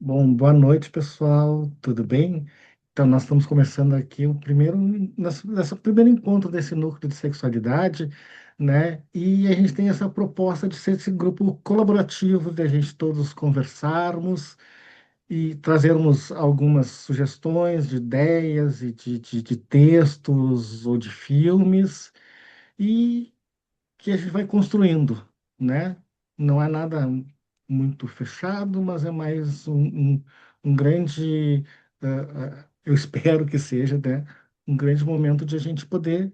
Bom, boa noite, pessoal. Tudo bem? Então, nós estamos começando aqui o primeiro, nosso primeiro encontro desse núcleo de sexualidade, né? E a gente tem essa proposta de ser esse grupo colaborativo, de a gente todos conversarmos e trazermos algumas sugestões de ideias e de textos ou de filmes. E que a gente vai construindo, né? Não é nada muito fechado, mas é mais um grande, eu espero que seja, né? Um grande momento de a gente poder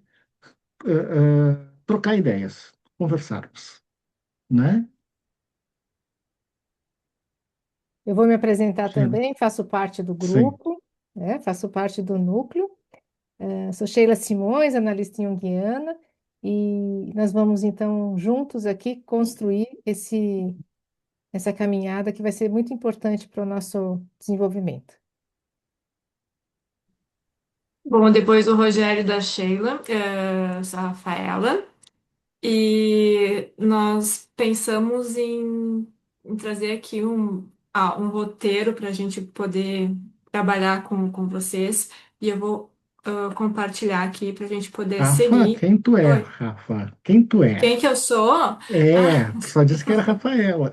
trocar ideias, conversarmos, né? Eu vou me apresentar Sheila? também, faço parte do Sim. grupo, né? Faço parte do núcleo. Sou Sheila Simões, analista junguiana, e nós vamos então juntos aqui construir essa caminhada que vai ser muito importante para o nosso desenvolvimento. Bom, depois do Rogério e da Sheila, sou a Rafaela, e nós pensamos em trazer aqui um roteiro para a gente poder trabalhar com vocês, e eu vou compartilhar aqui para a gente poder Rafa, seguir. quem tu é, Oi, Rafa? Quem tu é? quem que eu sou? Ah, É, só disse que era Rafaela.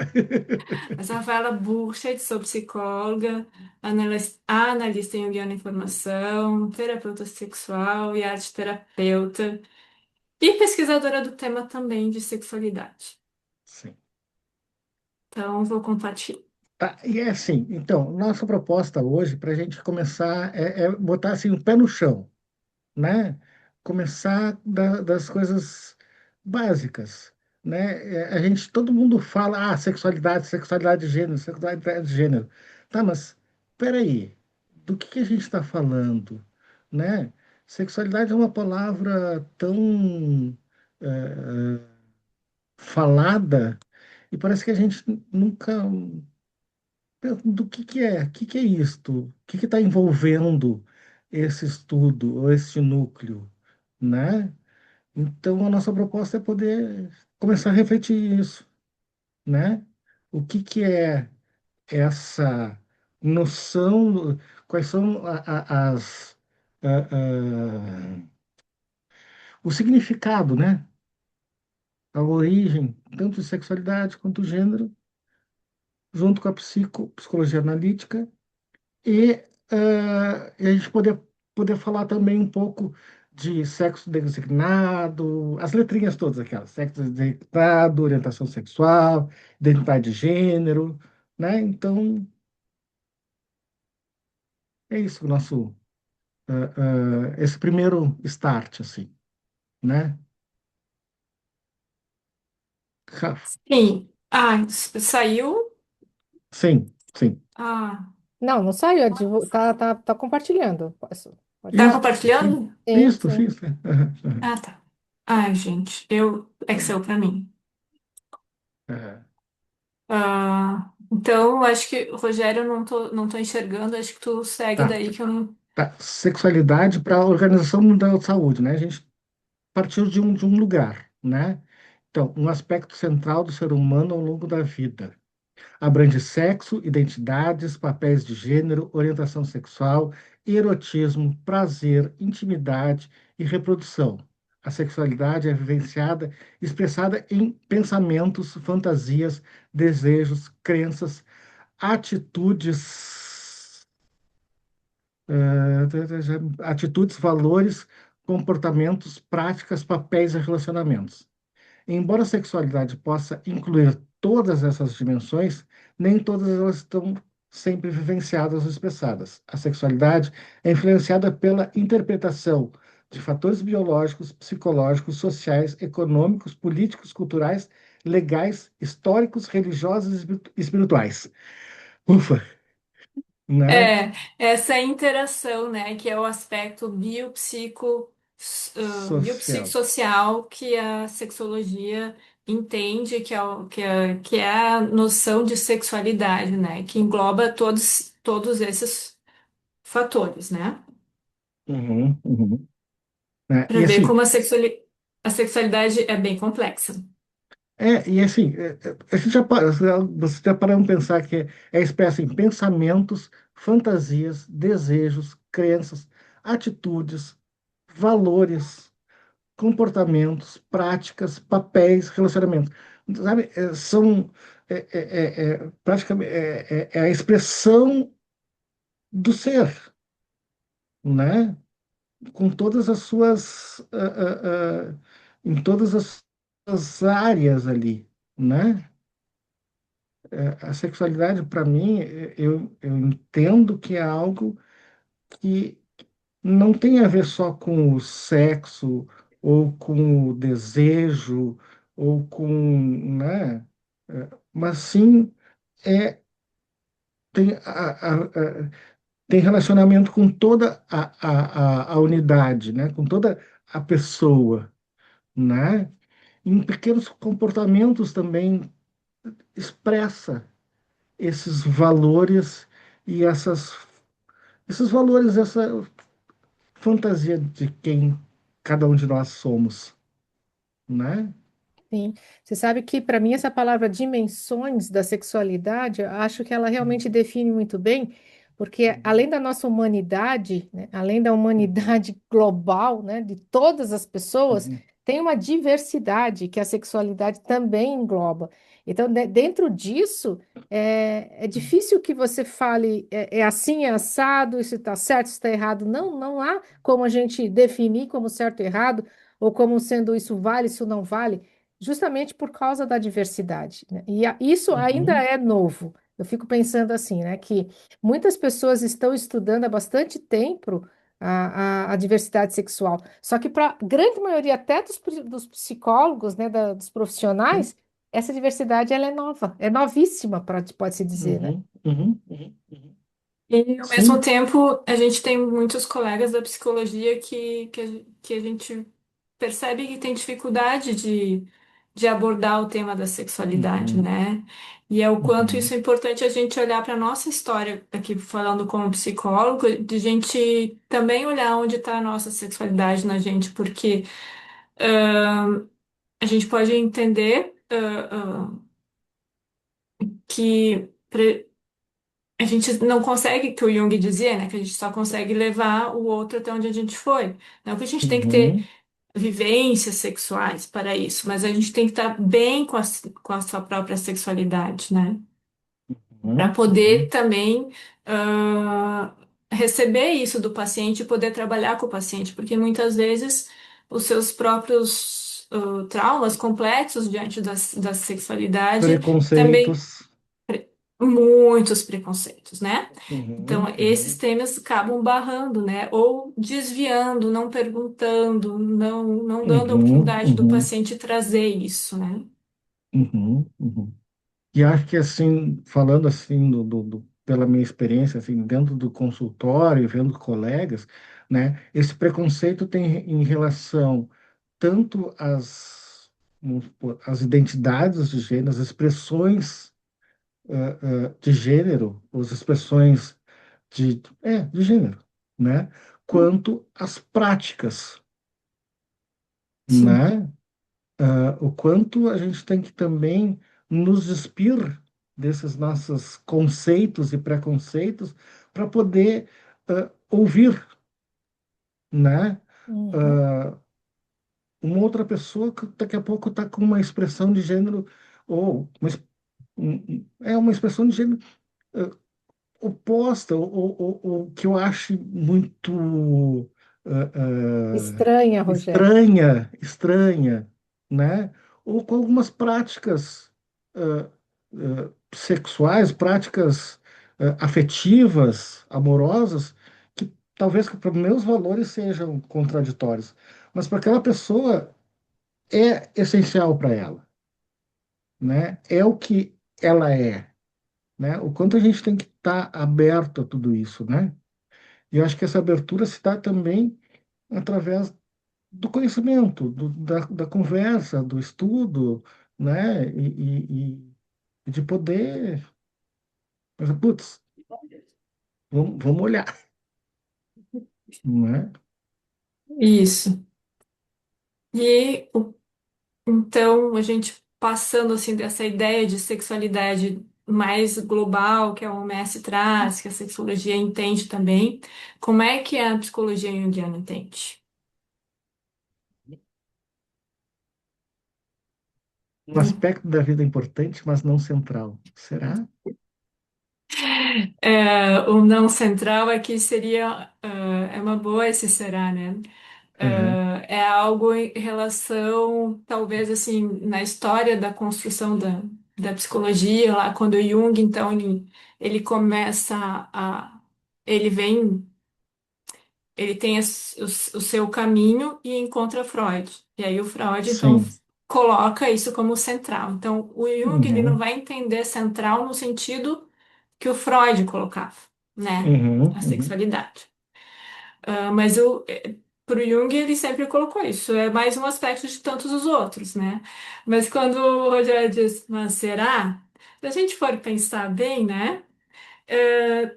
eu sou a Rafaela Burchardt, sou psicóloga, analista em Junguiana Informação, terapeuta sexual e arte terapeuta. E pesquisadora do tema também de sexualidade. Sim. Então, vou compartilhar. Tá, e é assim, então, nossa proposta hoje, para a gente começar, é botar assim, o pé no chão, né? Começar das coisas básicas, né? A gente, todo mundo fala, sexualidade, sexualidade de gênero, sexualidade de gênero. Tá, mas peraí, do que a gente está falando, né? Sexualidade é uma palavra tão falada e parece que a gente nunca do que que é isto? O que está envolvendo esse estudo ou esse núcleo, né? Então, a nossa proposta é poder começar a refletir isso, né? O que é essa noção, quais são o significado, né? A origem, tanto de sexualidade quanto gênero, junto com a psicologia analítica e a gente poder falar também um pouco de sexo designado, as letrinhas todas aquelas, sexo designado, orientação sexual, identidade de gênero, né? Então, é isso o nosso, esse primeiro start, assim, né? Sim. Ah, saiu? Sim, sim. Ah, Não, não saiu, tá compartilhando. Pode tá falar. Isto, sim. compartilhando? Sim, Isto, sim. sim. Sim. Aham, aham, Ah, tá. Ai, gente, Excel pra mim. aham. Então, acho que, Rogério, eu não tô enxergando, acho que tu segue Tá, daí que eu não. tá. Sexualidade para a Organização Mundial de Saúde, né? A gente partiu de um lugar, né? Então, um aspecto central do ser humano ao longo da vida. Abrange sexo, identidades, papéis de gênero, orientação sexual, erotismo, prazer, intimidade e reprodução. A sexualidade é vivenciada, expressada em pensamentos, fantasias, desejos, crenças, atitudes, valores, comportamentos, práticas, papéis e relacionamentos. Embora a sexualidade possa incluir todas essas dimensões, nem todas elas estão sempre vivenciadas ou expressadas. A sexualidade é influenciada pela interpretação de fatores biológicos, psicológicos, sociais, econômicos, políticos, culturais, legais, históricos, religiosos e espirituais. Ufa, né? É, essa interação, né, que é o aspecto Social. biopsicossocial que a sexologia entende que é a noção de sexualidade, né, que engloba todos esses fatores, né, Uhum, uhum. Né? para E ver assim, como a sexualidade é bem complexa. E assim, a gente você já parou para pensar que é expresso em pensamentos, fantasias, desejos, crenças, atitudes, valores, comportamentos, práticas, papéis, relacionamentos. Sabe, são praticamente a expressão do ser, né? Com todas as suas, em todas as áreas ali, né? A sexualidade, para mim, eu entendo que é algo que não tem a ver só com o sexo, ou com o desejo, ou com, né? Mas sim é, tem, tem relacionamento com toda a unidade, né? Com toda a pessoa, né? Em pequenos comportamentos também expressa esses valores e esses valores, essa fantasia de quem cada um de nós somos, né? Sim, você sabe que para mim essa palavra dimensões da sexualidade, eu acho que ela realmente define muito bem, porque Uhum, além da nossa humanidade, né, além da uhum, humanidade global, né, de todas as pessoas, uhum, tem uma diversidade que a sexualidade também engloba. Então, dentro disso, é difícil que você fale é assim, é assado, isso está certo, isso está errado. Não, não há como a gente definir como certo e errado, ou como sendo isso vale, isso não vale justamente por causa da diversidade, né? E isso ainda uhum, é novo. Eu fico pensando assim, né, que muitas pessoas estão estudando há bastante tempo a diversidade sexual. Só que para a grande maioria até dos psicólogos, né, dos sim, profissionais, essa diversidade ela é nova, é novíssima, pode-se dizer, né? uhum, uhum, uhum, uhum. E, ao mesmo Sim, tempo, a gente tem muitos colegas da psicologia que a gente percebe que tem dificuldade de abordar o tema da sexualidade, uhum, né? E é o quanto isso uhum, é importante a gente olhar para a nossa história, aqui falando como psicólogo, de gente também olhar onde está a nossa sexualidade na gente, porque a gente pode entender que a gente não consegue, que o Jung dizia, né, que a gente só consegue levar o outro até onde a gente foi. Não que a gente tem que ter uhum, vivências sexuais para isso, mas a gente tem que estar bem com a sua própria sexualidade, né? Para uhum, poder uhum. também ah, receber isso do paciente e poder trabalhar com o paciente, porque muitas vezes os seus próprios traumas complexos diante da sexualidade também Preconceitos. muitos preconceitos, né? Então, Uhum, esses uhum, temas acabam barrando, né? Ou desviando, não perguntando, não dando a uhum, oportunidade do uhum, paciente trazer isso, né? uhum, uhum. E acho que assim, falando assim pela minha experiência assim dentro do consultório, vendo colegas, né, esse preconceito tem em relação tanto vamos supor, às identidades de gênero, as expressões de gênero, as expressões de gênero, né, quanto às práticas, Sim. né? O quanto a gente tem que também nos despir desses nossos conceitos e preconceitos para poder ouvir, né? Uhum. Ah, uma outra pessoa que daqui a pouco está com uma expressão de gênero ou é uma expressão de gênero ah, oposta ou que eu acho muito ah, Estranha, Rogério. estranha, né? Ou com algumas práticas sexuais, práticas afetivas, amorosas, que talvez para meus valores sejam contraditórios, mas para aquela pessoa é essencial para ela, né? É o que ela é, né? O quanto a gente tem que estar aberto a tudo isso, né? E eu acho que essa abertura se dá também através do conhecimento, da conversa, do estudo, né? E de poder, putz, vamos olhar, né? Isso. E então a gente passando assim dessa ideia de sexualidade mais global que a OMS traz, que a sexologia entende também, como é que a psicologia junguiana entende? Um aspecto da vida importante, mas não central. Será? O não central aqui seria, é uma boa esse será, né? Aham. É algo em relação, talvez assim, na história da construção da psicologia, lá quando Jung, então, ele começa ele vem, ele tem o seu caminho e encontra Freud. E aí o Freud, então, Sim. coloca isso como central. Então, o Jung, ele não Uhum. vai entender central no sentido que o Freud colocava, né? Uhum. A Uhum. sexualidade. Mas pro Jung ele sempre colocou isso. É mais um aspecto de tantos os outros, né? Mas quando o Rogério diz, mas será? Se a gente for pensar bem, né?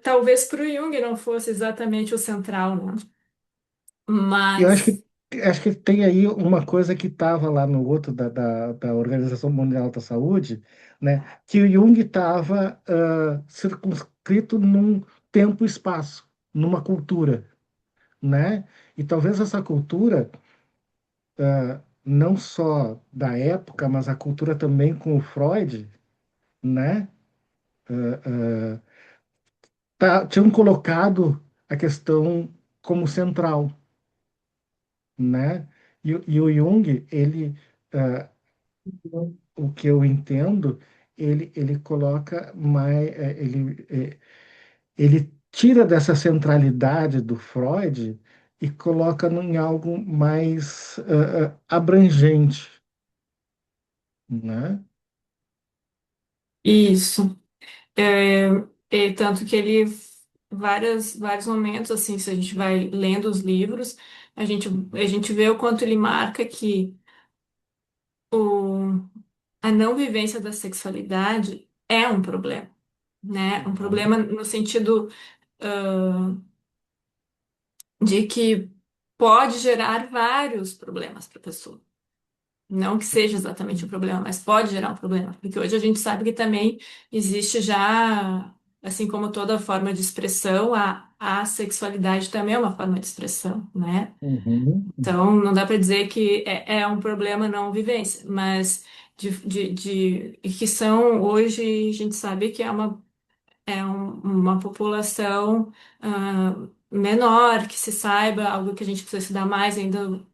Talvez pro Jung não fosse exatamente o central, né? E eu Mas acho que tem aí uma coisa que estava lá no outro da Organização Mundial da Saúde, né? Que o Jung estava circunscrito num tempo e espaço, numa cultura, né? E talvez essa cultura, não só da época, mas a cultura também com o Freud, né? Tinham colocado a questão como central, né? E o Jung, ele, ah, o que eu entendo, ele coloca mais, ele tira dessa centralidade do Freud e coloca em algo mais abrangente, né? isso. É, e tanto que ele, vários momentos, assim, se a gente vai lendo os livros, a gente vê o quanto ele marca que o, a não vivência da sexualidade é um problema, né? Um problema Uhum, no sentido, de que pode gerar vários problemas para a pessoa. Não que seja exatamente um problema, mas pode gerar um problema, porque hoje a gente sabe que também existe já, assim como toda forma de expressão, a sexualidade também é uma forma de expressão, né? uhum, Então, não dá para dizer que é um problema não vivência, mas e que são, hoje, a gente sabe que uma população menor, que se saiba, algo que a gente precisa estudar mais ainda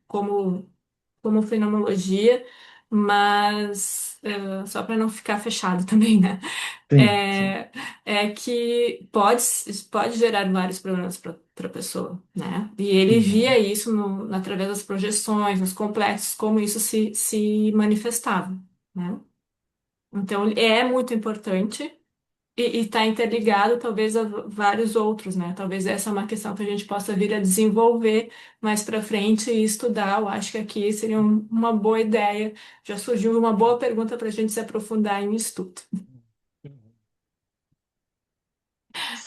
como fenomenologia, mas só para não ficar fechado também, né? sim, sim. É, é que pode gerar vários problemas para a pessoa, né? E ele via Uhum, isso através das projeções, nos complexos, como isso se manifestava, né? Então, é muito importante. E está interligado talvez a vários outros, né? Talvez essa é uma questão que a gente possa vir a desenvolver mais para frente e estudar. Eu acho que aqui seria uma boa ideia. Já surgiu uma boa pergunta para a gente se aprofundar em estudo. uhum.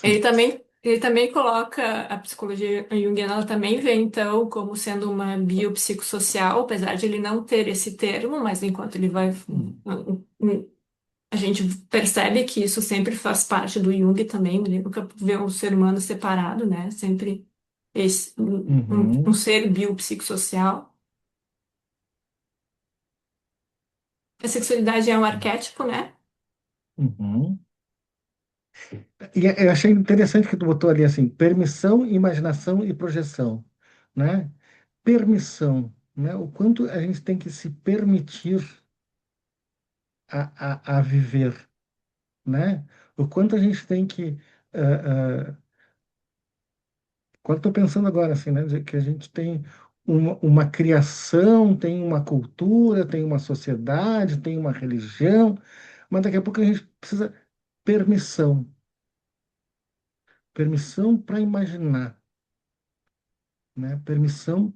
Ele Sim. também, ele também coloca a psicologia junguiana, ela também vê então como sendo uma biopsicossocial, apesar de ele não ter esse termo, mas enquanto ele vai Uhum, a gente percebe que isso sempre faz parte do Jung também, ele nunca vê um ser humano separado, né? Sempre um uhum, ser biopsicossocial. A sexualidade é um arquétipo, né? uhum. E eu achei interessante que tu botou ali assim, permissão, imaginação e projeção, né? Permissão, né? O quanto a gente tem que se permitir a viver, né? O quanto a gente tem que, quando estou pensando agora assim, né? Que a gente tem uma criação, tem uma cultura, tem uma sociedade, tem uma religião, mas daqui a pouco a gente precisa permissão, permissão para imaginar, né? Permissão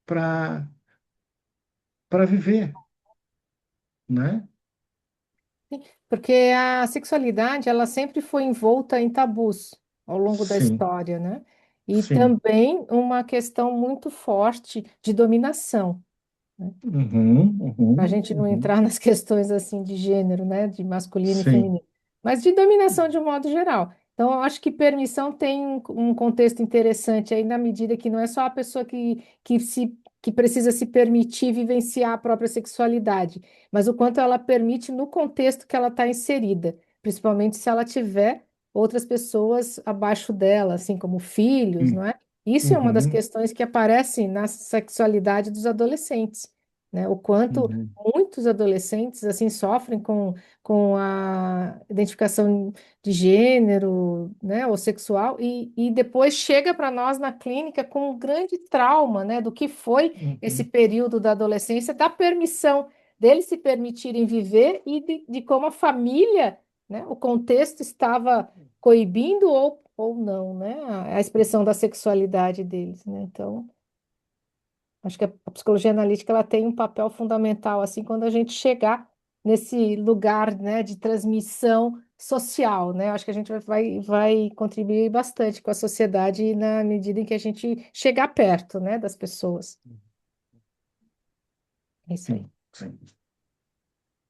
para viver, né? Porque a sexualidade, ela sempre foi envolta em tabus ao longo da Sim, história, né? E sim. também uma questão muito forte de dominação. Uhum, Para a uhum, gente não uhum. entrar nas questões assim de gênero, né, de masculino e Sim. feminino, mas de dominação de um modo geral. Então, eu acho que permissão tem um contexto interessante aí na medida que não é só a pessoa que precisa se permitir vivenciar a própria sexualidade, mas o quanto ela permite no contexto que ela está inserida, principalmente se ela tiver outras pessoas abaixo dela, assim como filhos, não Sim. é? Isso é uma das Uhum, questões que aparecem na sexualidade dos adolescentes, né? O quanto uhum, muitos adolescentes assim sofrem com a identificação de gênero, né, ou sexual e depois chega para nós na clínica com um grande trauma, né, do que foi esse uhum, período da adolescência, da permissão deles se permitirem viver e de como a família, né, o contexto estava coibindo ou não, né, a expressão da sexualidade deles, né? Então acho que a psicologia analítica ela tem um papel fundamental assim quando a gente chegar nesse lugar, né, de transmissão social, né? Acho que a gente vai contribuir bastante com a sociedade na medida em que a gente chegar perto, né, das pessoas. É isso aí. sim, sim.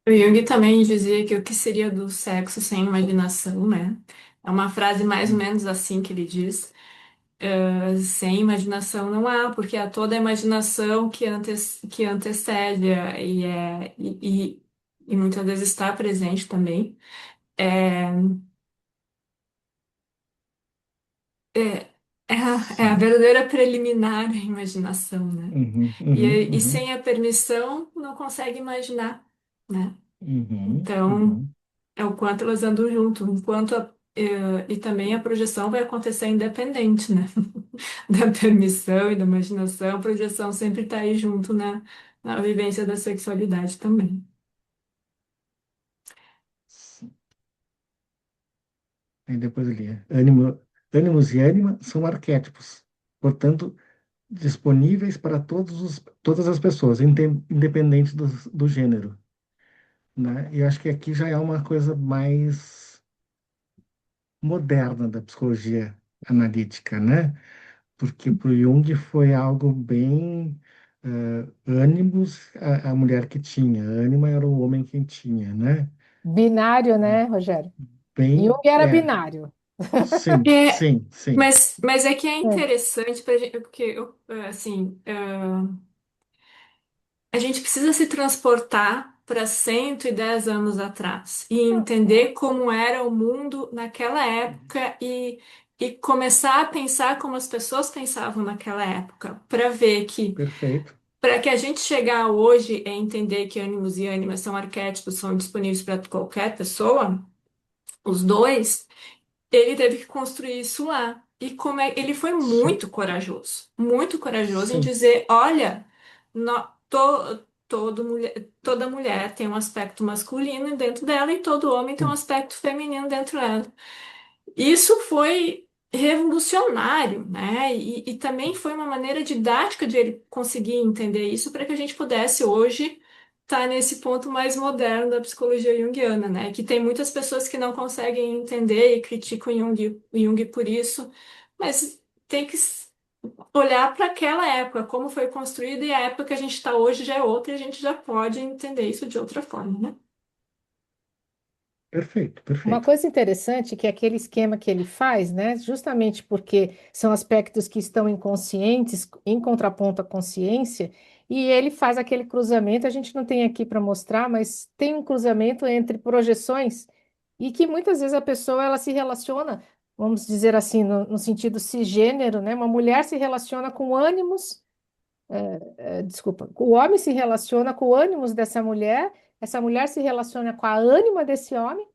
O Jung também dizia que o que seria do sexo sem imaginação, né? É uma frase mais ou Hum, menos assim que ele diz. Sem imaginação não há, porque há toda a imaginação que antecede e muitas vezes está presente também. É, é, é a sim. verdadeira preliminar à imaginação, né? Uhum, E, uhum, e uhum, sem a permissão não consegue imaginar, né? uhum, Então, uhum. é o quanto elas andam junto, e também a projeção vai acontecer independente, né? Da permissão e da imaginação, a projeção sempre está aí junto na vivência da sexualidade também. Sim. Aí depois eu li. Ânimos e ânima são arquétipos, portanto, disponíveis para todas as pessoas, independente do gênero, né? E eu acho que aqui já é uma coisa mais moderna da psicologia analítica, né? Porque para o Jung foi algo bem ânimos a mulher que tinha, ânima era o homem quem tinha, né? Binário, né, Rogério? Jung Bem, era binário. sim, É, sim, sim, mas é que é É. interessante para gente, porque assim, a gente precisa se transportar para 110 anos atrás e entender como era o mundo naquela época e começar a pensar como as pessoas pensavam naquela época, para ver que perfeito, para que a gente chegar hoje e entender que ânimos e ânimas são arquétipos, são disponíveis para qualquer pessoa, os dois, ele teve que construir isso lá. E como ele foi sim, muito corajoso em sim, dizer, olha, toda mulher tem um aspecto masculino dentro dela e todo homem tem um sim, aspecto feminino dentro dela. Isso foi revolucionário, né? E também foi uma maneira didática de ele conseguir entender isso para que a gente pudesse hoje estar nesse ponto mais moderno da psicologia junguiana, né? Que tem muitas pessoas que não conseguem entender e criticam Jung por isso, mas tem que olhar para aquela época, como foi construída, e a época que a gente está hoje já é outra e a gente já pode entender isso de outra forma, né? perfeito, Uma perfeito. coisa interessante que é aquele esquema que ele faz, né, justamente porque são aspectos que estão inconscientes, em contraponto à consciência, e ele faz aquele cruzamento, a gente não tem aqui para mostrar, mas tem um cruzamento entre projeções e que muitas vezes a pessoa ela se relaciona, vamos dizer assim, no sentido cisgênero, né? Uma mulher se relaciona com ânimos desculpa, o homem se relaciona com o ânimos dessa mulher, essa mulher se relaciona com a ânima desse homem,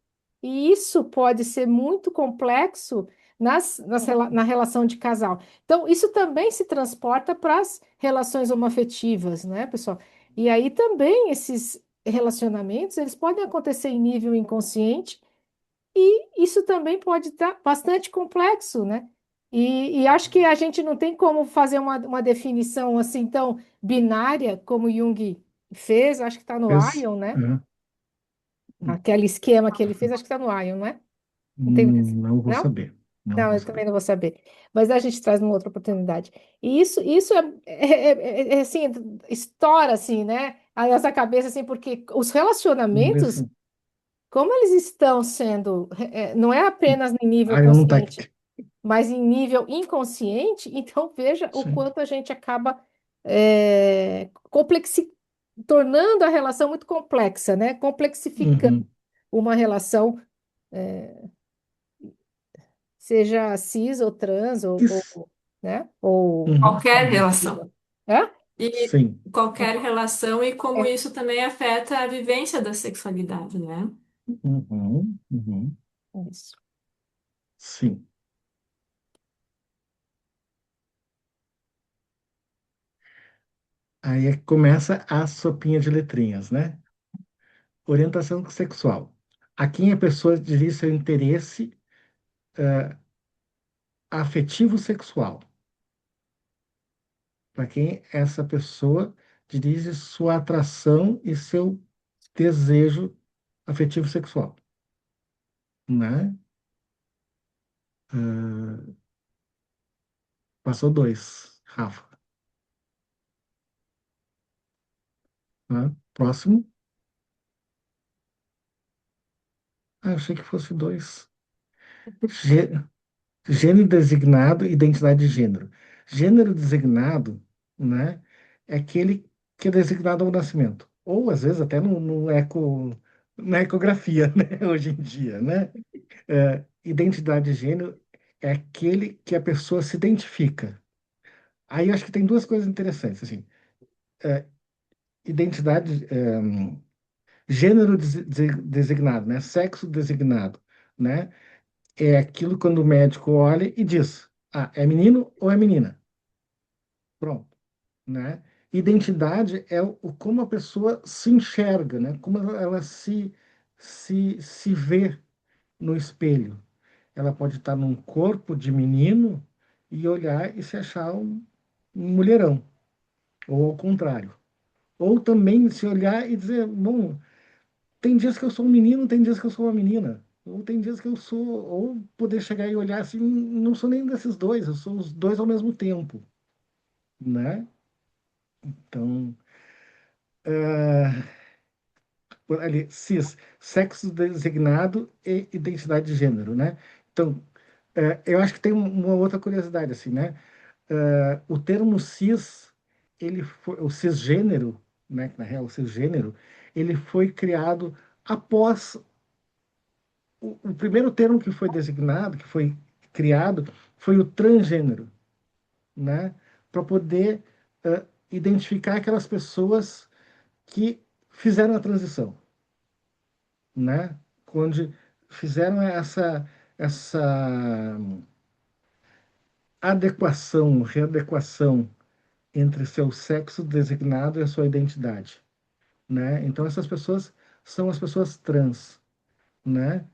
e isso pode ser muito complexo na relação de casal. Então, isso também se transporta para as relações homoafetivas, né, pessoal? E aí também esses relacionamentos, eles podem acontecer em nível inconsciente, e isso também pode estar bastante complexo, né? E acho que a gente não tem como fazer uma definição assim tão binária como Jung fez, acho que está no Fez, Ion, né? Aquele esquema que ele fez, acho que está no Ion, não é? Não tem, não vou não? saber. Não Não, vou eu também saber. não vou saber. Mas a gente traz uma outra oportunidade. E isso assim, estoura assim, né? A nossa cabeça, assim, porque os Vamos ver relacionamentos, se. como eles estão sendo, não é apenas em nível Ah, eu não tá aqui. consciente, mas em nível inconsciente, então veja o Sim. quanto a gente acaba tornando a relação muito complexa, né? Complexificando Uhum. uma relação, seja cis ou trans, Isso. né? Ou Uhum. Qualquer Uhum. relação. é? E Sim. qualquer relação e como É. isso também afeta a vivência da sexualidade, né? Uhum. Uhum. Isso. Sim. Aí é que começa a sopinha de letrinhas, né? Orientação sexual. A quem a pessoa dirige seu interesse afetivo sexual. Para quem essa pessoa dirige sua atração e seu desejo afetivo sexual, né? Ah, passou dois, Rafa. Né? Próximo. Ah, achei que fosse dois. Gê- Gênero designado, identidade de gênero. Gênero designado, né, é aquele que é designado ao nascimento. Ou, às vezes, até na ecografia, né, hoje em dia, né? Identidade de gênero é aquele que a pessoa se identifica. Aí eu acho que tem duas coisas interessantes, assim. Identidade, gênero designado, né? Sexo designado, né? É aquilo quando o médico olha e diz, ah, é menino ou é menina? Pronto, né? Identidade é como a pessoa se enxerga, né? Como ela se vê no espelho. Ela pode estar num corpo de menino e olhar e se achar um mulherão, ou ao contrário. Ou também se olhar e dizer, bom, tem dias que eu sou um menino, tem dias que eu sou uma menina. Ou tem dias que eu sou, ou poder chegar e olhar assim, não sou nenhum desses dois, eu sou os dois ao mesmo tempo, né? Então, ali, cis, sexo designado e identidade de gênero, né? Então, eu acho que tem uma outra curiosidade, assim, né? O termo cis, o cisgênero, né? Na real, o cisgênero, ele foi criado após o primeiro termo que foi designado, que foi criado, foi o transgênero, né? Para poder identificar aquelas pessoas que fizeram a transição, né? Onde fizeram essa adequação, readequação entre seu sexo designado e a sua identidade, né? Então essas pessoas são as pessoas trans, né?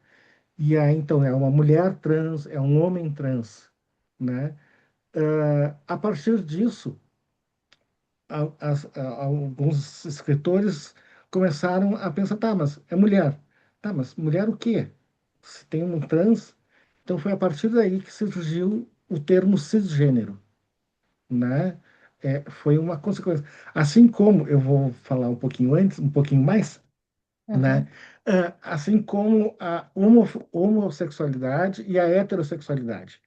E aí então é uma mulher trans, é um homem trans, né? A partir disso, alguns escritores começaram a pensar, tá, mas é mulher. Tá, mas mulher o quê? Se tem um trans, então foi a partir daí que surgiu o termo cisgênero, né? Foi uma consequência. Assim como, eu vou falar um pouquinho antes, um pouquinho mais, né? Uhum. Assim como a homossexualidade e a heterossexualidade.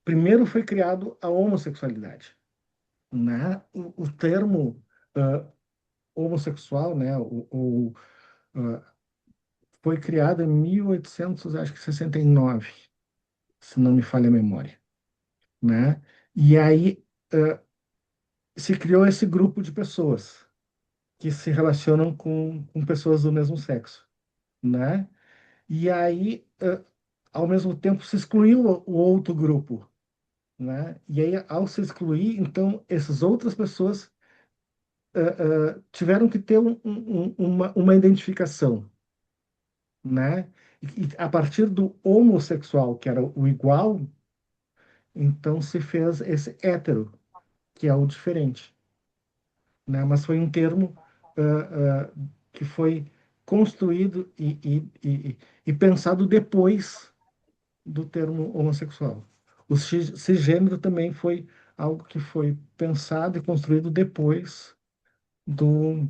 Primeiro foi criado a homossexualidade, né? O termo ah, homossexual, né? Ah, foi criado em 1800, acho que 69, se não me falha a memória, né? E aí se criou esse grupo de pessoas que se relacionam com pessoas do mesmo sexo, né? E aí, ao mesmo tempo, se excluiu o outro grupo, né? E aí, ao se excluir, então, essas outras pessoas tiveram que ter uma identificação, né? E a partir do homossexual, que era o igual, então se fez esse hétero, que é o diferente, né? Mas foi um termo que foi construído e pensado depois, do termo homossexual. O cisgênero também foi algo que foi pensado e construído depois do,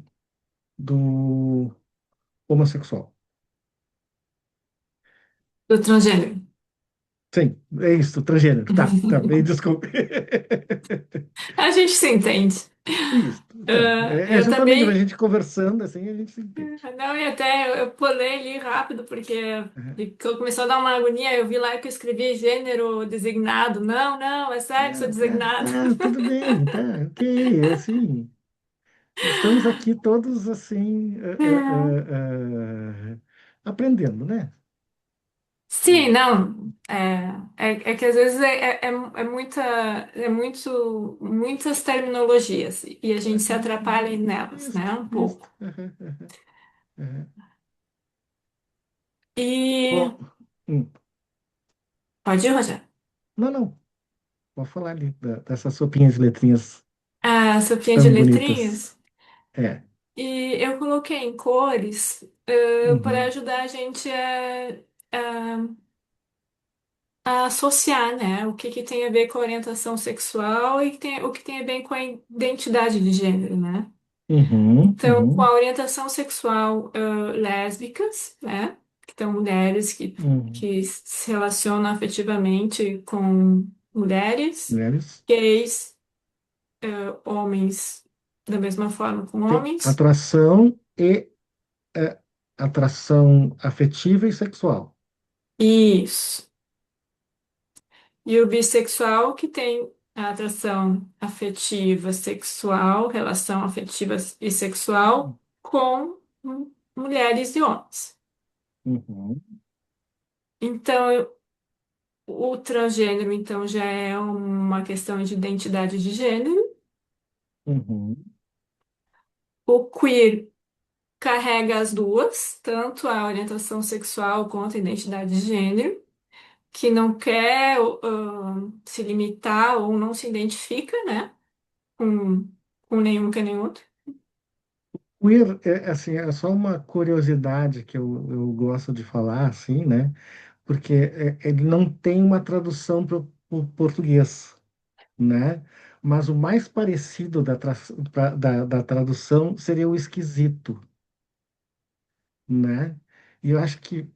do homossexual. Do transgênero. Sim, é isso, transgênero. Tá, tá bem, desculpe. A gente se entende. Isso, tá. É Eu justamente a também. gente conversando assim, a gente se entende. Não, e até eu pulei ali rápido, porque Aham. começou a dar uma agonia. Eu vi lá que eu escrevi gênero designado. Não, não, é sexo Não, tá, designado. tá, tudo bem, tá, ok, assim, estamos aqui todos assim, aprendendo, né? Sim, não. É que às vezes é muita, muitas terminologias e a gente se atrapalha nelas, Isso, né? Um isso. pouco. Aham. E Bom, hum, pode ir, Rogério. não, não, vou falar ali dessas sopinhas de letrinhas A sopinha de tão bonitas. letrinhas. É. E eu coloquei em cores, para Uhum, ajudar a gente a associar, né? O que que tem a ver com a orientação sexual e o que tem a ver com a identidade de gênero, né? uhum, Então, com a uhum, orientação sexual, lésbicas, né? Que são mulheres uhum. que se relacionam afetivamente com mulheres, Mulheres gays, homens da mesma forma com têm homens. atração e atração afetiva e sexual. Isso. E o bissexual que tem a atração afetiva, sexual, relação afetiva e sexual com mulheres e homens. Uhum, Então, o transgênero, então, já é uma questão de identidade de gênero. uhum, O queer carrega as duas, tanto a orientação sexual quanto a identidade de gênero, que não quer, se limitar ou não se identifica, né, com, com nenhum que nem outro. queer, assim, é só uma curiosidade que eu gosto de falar, assim, né? Porque ele não tem uma tradução para o português, né? Mas o mais parecido da tradução seria o esquisito, né? E eu acho que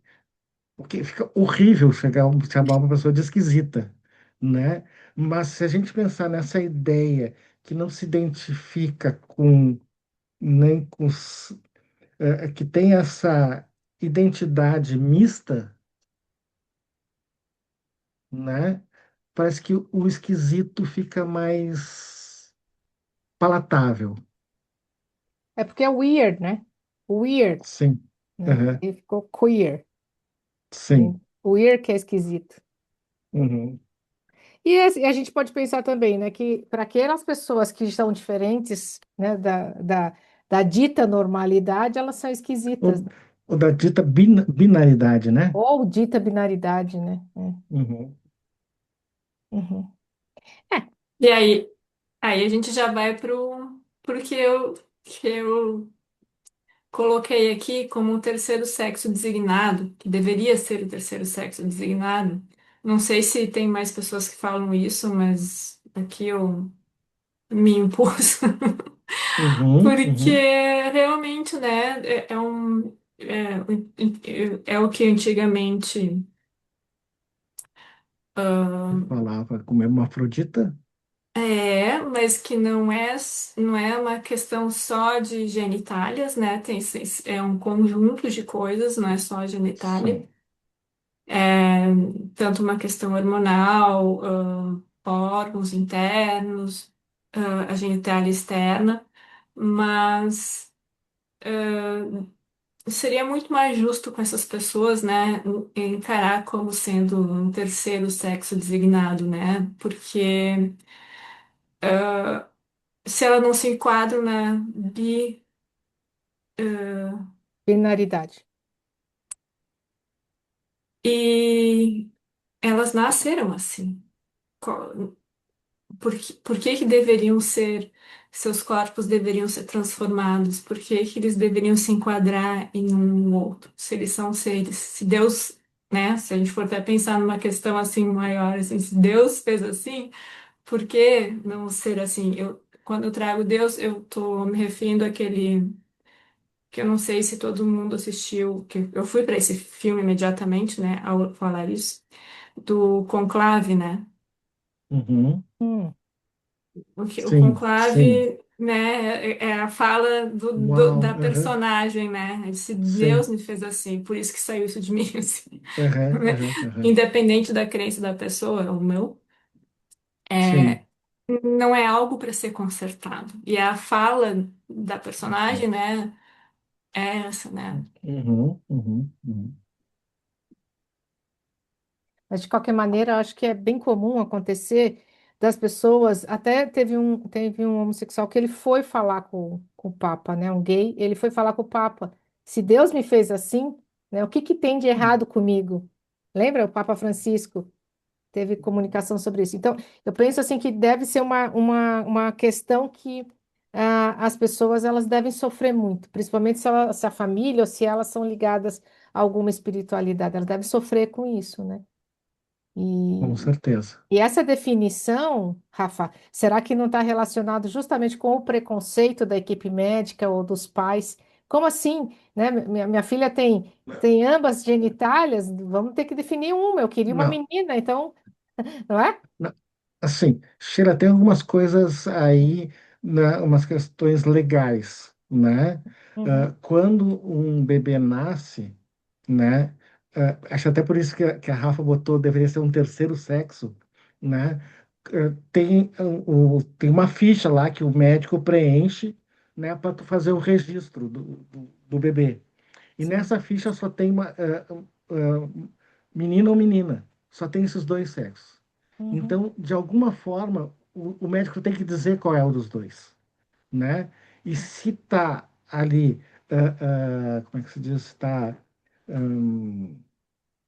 porque fica horrível chamar uma pessoa de esquisita, né? Mas se a gente pensar nessa ideia que não se identifica com nem com que tem essa identidade mista, né? Parece que o esquisito fica mais palatável. É porque é weird, né? Weird, Sim, né? aham, E ficou queer. Né? sim, Weird que é esquisito. uhum, E a gente pode pensar também, né, que para aquelas pessoas que são diferentes, né, da dita normalidade, elas são esquisitas, ou, né? ou da dita binaridade, né? Ou dita binaridade, né? Uhum. Uhum. É, E aí a gente já vai pro que eu coloquei aqui como o terceiro sexo designado, que deveria ser o terceiro sexo designado. Não sei se tem mais pessoas que falam isso, mas aqui eu me impus. Uhum, Porque uhum. realmente, né, é o que antigamente. Eu falava como hermafrodita. Mas que não é uma questão só de genitálias, né? É um conjunto de coisas, não é só a genitália. Sim. É tanto uma questão hormonal, órgãos internos, a genitália externa, mas seria muito mais justo com essas pessoas, né? Encarar como sendo um terceiro sexo designado, né? Porque se ela não se enquadra na binaridade. e elas nasceram assim. Por que que deveriam ser, seus corpos deveriam ser transformados? Por que que eles deveriam se enquadrar em um outro? Se eles são seres, se Deus né? Se a gente for até pensar numa questão assim maior, assim, se Deus fez assim, por que não ser assim? Quando eu trago Deus, eu tô me referindo àquele que eu não sei se todo mundo assistiu, que eu fui para esse filme imediatamente, né, ao falar isso, do Conclave, né? Uhum. Hum, O Sim, sim. Conclave, né, é a fala Uau, da aham, personagem, né? Ele disse, Deus sim. me fez assim, por isso que saiu isso de mim, assim. Aham, aham, aham. Independente da crença da pessoa, o meu, Sim. não é algo para ser consertado. E a fala da personagem, Uhum, né, é essa, né? uhum, uhum, uhum. mas de qualquer maneira, eu acho que é bem comum acontecer das pessoas. Até teve um homossexual que ele foi falar com o Papa, né? Um gay, ele foi falar com o Papa. Se Deus me fez assim, né? O que que tem de errado comigo? Lembra? O Papa Francisco teve comunicação sobre isso. Então, eu penso assim que deve ser uma questão que as pessoas elas devem sofrer muito, principalmente se a família ou se elas são ligadas a alguma espiritualidade, elas devem sofrer com isso, né? Com E, certeza. e essa definição, Rafa, será que não está relacionado justamente com o preconceito da equipe médica ou dos pais? Como assim, né? Minha filha tem ambas genitálias, vamos ter que definir uma. Eu queria uma Não, menina, então, não é? não. Assim, Sheila, tem algumas coisas aí, né, umas questões legais, né? Uhum, Quando um bebê nasce, né? Acho até por isso que a Rafa botou, deveria ser um terceiro sexo, né? Tem uma ficha lá que o médico preenche, né, para tu fazer o registro do bebê. E sim. nessa ficha só tem menino ou menina, só tem esses dois sexos. Uhum, Então, de alguma forma, o médico tem que dizer qual é o dos dois, né? E se tá ali, como é que se diz?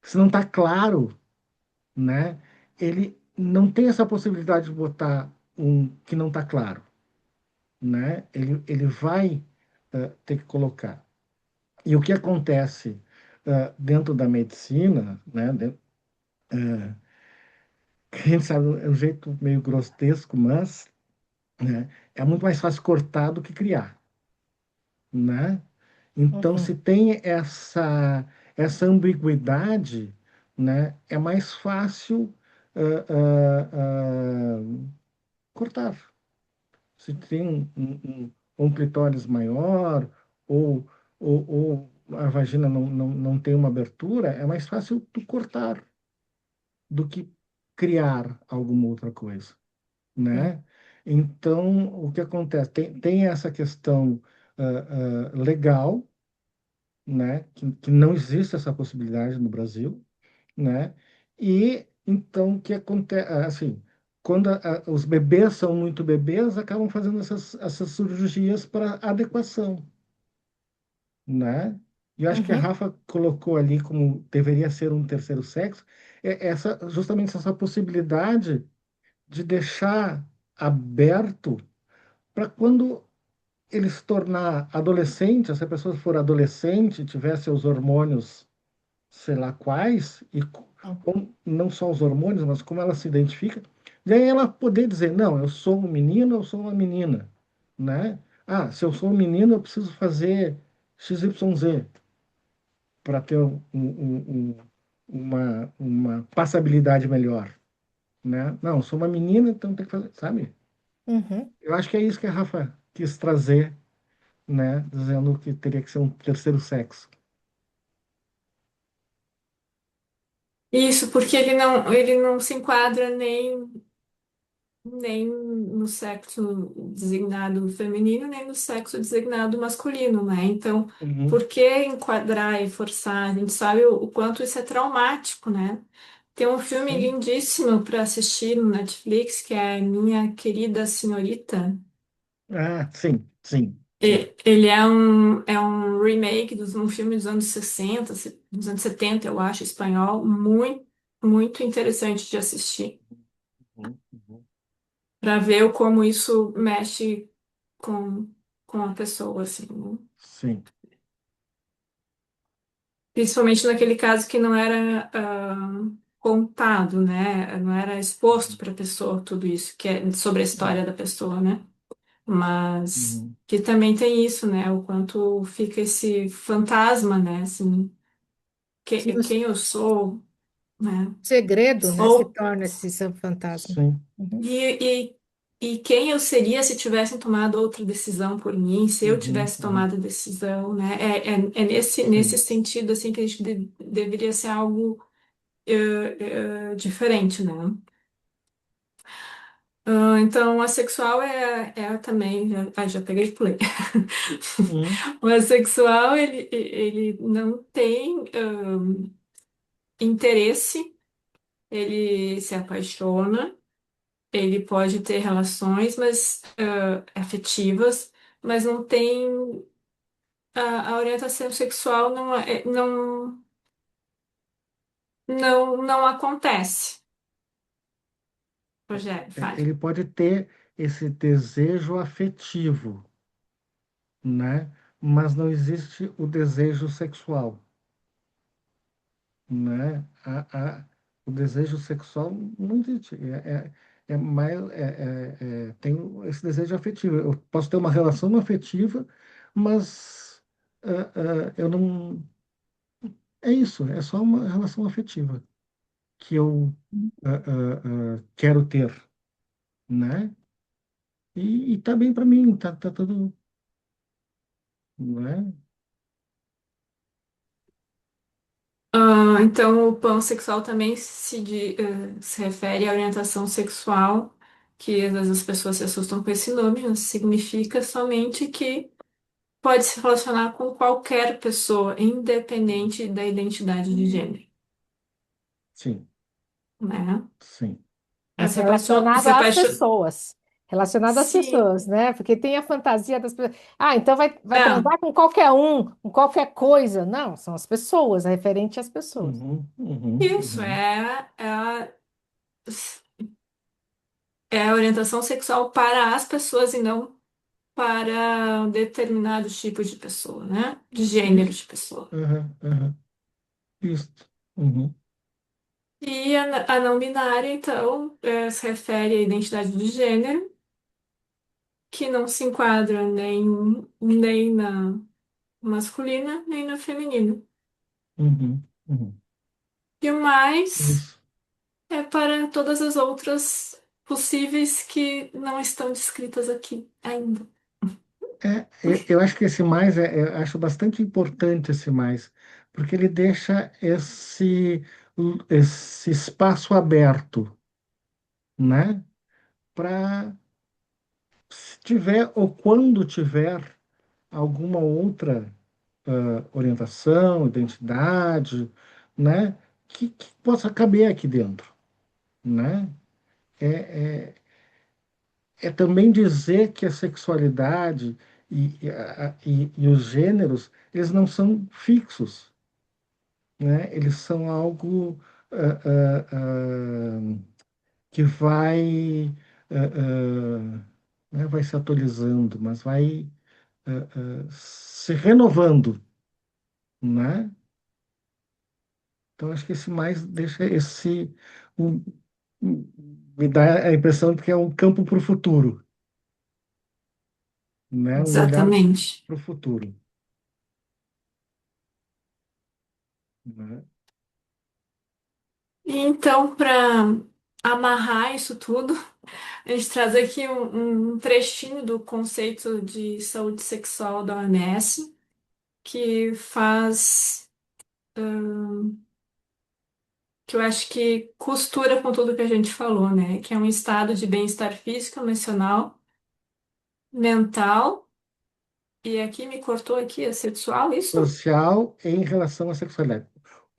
Se não tá claro, né? Ele não tem essa possibilidade de botar um que não tá claro, né? Ele vai ter que colocar. E o que acontece dentro da medicina, né? A gente sabe, é um jeito meio grotesco, mas, né, é muito mais fácil cortar do que criar, né? Então, se uhum, tem essa ambiguidade, né, é mais fácil ah, cortar. Se tem um clitóris maior ou, ou a vagina não tem uma abertura, é mais fácil tu cortar do que criar alguma outra coisa, sim. né? Então, o que acontece? Tem essa questão legal, né? Que não existe essa possibilidade no Brasil, né? E então, o que acontece? Assim, quando os bebês são muito bebês, acabam fazendo essas cirurgias para adequação, né? E eu acho que a Uhum, Rafa colocou ali como deveria ser um terceiro sexo, justamente essa possibilidade de deixar aberto para quando ele se tornar adolescente, se a pessoa for adolescente, tiver seus hormônios, sei lá quais, uhum, não só os hormônios, mas como ela se identifica, daí ela poder dizer, não, eu sou um menino, eu sou uma menina, né? Ah, se eu sou um menino, eu preciso fazer XYZ para ter uma passabilidade melhor, né? Não, eu sou uma menina, então tem que fazer, sabe? uhum. Eu acho que é isso que a Rafa quis trazer, né? Dizendo que teria que ser um terceiro sexo. Isso, porque ele não se enquadra nem no sexo designado feminino, nem no sexo designado masculino, né? Então, Uhum. por que enquadrar e forçar? A gente sabe o quanto isso é traumático, né? Tem um filme Sim. lindíssimo para assistir no Netflix, que é Minha Querida Senhorita. Ah, sim, sim, sim. Ele é um remake de um filme dos anos 60, dos anos 70, eu acho, espanhol, muito interessante de assistir, Uhum, uhum. para ver como isso mexe com, com a pessoa, assim, né? Sim. Principalmente naquele caso que não era contado, né? Não era exposto para a pessoa tudo isso, que é sobre a história da pessoa, né? Mas Uhum. que também tem isso, né? O quanto fica esse fantasma, né? Assim, Sim, o quem eu sou, né? segredo, né, se Ou torna esse seu fantasma. Sim. Uhum, e, e quem eu seria se tivessem tomado outra decisão por mim, se eu Uhum. tivesse Uhum. tomado a decisão, né? É nesse Sim. sentido assim que a gente deveria ser algo diferente, né? Então, a sexual é também, já peguei e pulei. Uhum. O assexual, ele não tem interesse, ele se apaixona, ele pode ter relações, mas afetivas, mas não tem a orientação sexual não acontece. Rogério, fale. Ele pode ter esse desejo afetivo, né? Mas não existe o desejo sexual, né? O desejo sexual não existe. É mais, tem esse desejo afetivo. Eu posso ter uma relação afetiva, mas eu não. É isso, é só uma relação afetiva que eu quero ter, né? E tá bem para mim, tá tudo, né? Então, o pansexual também se refere à orientação sexual, que às vezes as pessoas se assustam com esse nome, mas significa somente que pode se relacionar com qualquer pessoa, independente da identidade de gênero, Sim, né? sim. mas Se relacionado às apaixona... pessoas. Relacionado às Sim, pessoas, né? Porque tem a fantasia das pessoas. Ah, então vai é, transar com qualquer um, com qualquer coisa. Não, são as pessoas, é referente às pessoas. Uhum, uhum, isso uhum, é a orientação sexual para as pessoas e não para determinados tipos de pessoa, né? De gênero isso, de pessoa. uhum, uhum, isso, uhum, E a não binária, então, se refere à identidade de gênero, que não se enquadra nem na masculina, nem na feminina. uhum, uhum, E o mais isso. é para todas as outras possíveis que não estão descritas aqui ainda. Eu acho que esse mais, eu acho bastante importante esse mais, porque ele deixa esse espaço aberto, né? Para, se tiver ou quando tiver alguma outra orientação, identidade, né? Que possa caber aqui dentro, né? É também dizer que a sexualidade e os gêneros, eles não são fixos, né? Eles são algo ah, que vai se atualizando, mas vai se renovando, né? Então, acho que esse mais deixa um- me dá a impressão de que é um campo para o futuro, né? Um olhar Exatamente. para o futuro, né? E então, para amarrar isso tudo, a gente traz aqui um trechinho do conceito de saúde sexual da OMS, que faz, que eu acho que costura com tudo que a gente falou, né? Que é um estado de bem-estar físico, emocional, mental, e aqui me cortou aqui, é sexual, isso? Social em relação à sexualidade.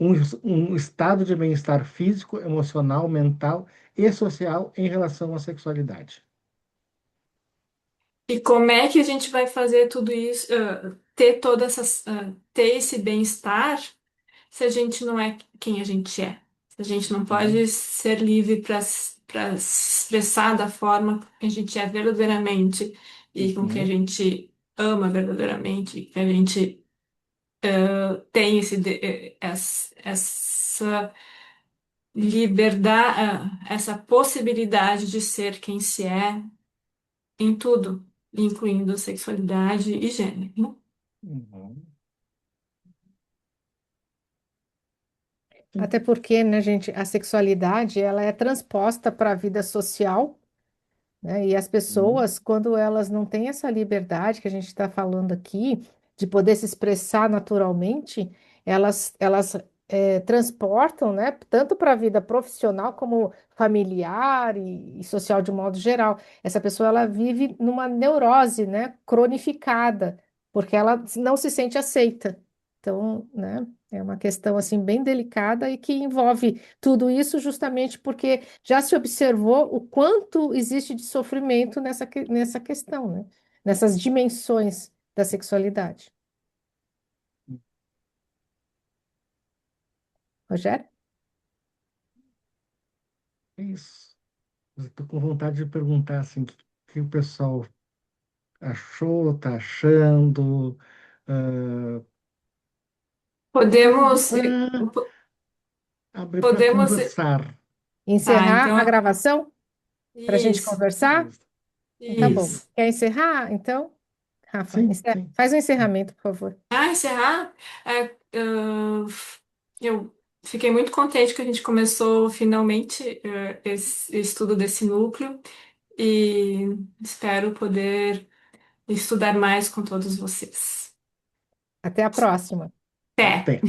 Um, um estado de bem-estar físico, emocional, mental e social em relação à sexualidade. E como é que a gente vai fazer tudo isso, ter ter esse bem-estar se a gente não é quem a gente é? Se a gente não Uhum, pode ser livre para expressar da forma que a gente é verdadeiramente e com que a uhum, gente ama verdadeiramente, que a gente tem essa liberdade, essa possibilidade de ser quem se é em tudo, incluindo sexualidade e gênero, né? Uhum. Sim. Até porque, né, gente, a sexualidade ela é transposta para a vida social, né? E as Uhum. pessoas, quando elas não têm essa liberdade que a gente está falando aqui, de poder se expressar naturalmente, elas transportam, né, tanto para a vida profissional como familiar e social de um modo geral. Essa pessoa ela vive numa neurose, né, cronificada, porque ela não se sente aceita. Então, né, é uma questão assim bem delicada e que envolve tudo isso justamente porque já se observou o quanto existe de sofrimento nessa questão, né? Nessas dimensões da sexualidade. Rogério? É isso. Estou com vontade de perguntar assim, o que o pessoal achou, está achando, ah, abre Podemos, para abre para podemos, conversar. tá, Encerrar a então, gravação para a gente isso, conversar? Isso. Então, tá bom. Isso. isso. Quer encerrar? Então, Rafa, Sim, sim. faz o encerramento, por favor. Encerrar, eu fiquei muito contente que a gente começou finalmente esse estudo desse núcleo e espero poder estudar mais com todos vocês. Até a próxima. Até! Até.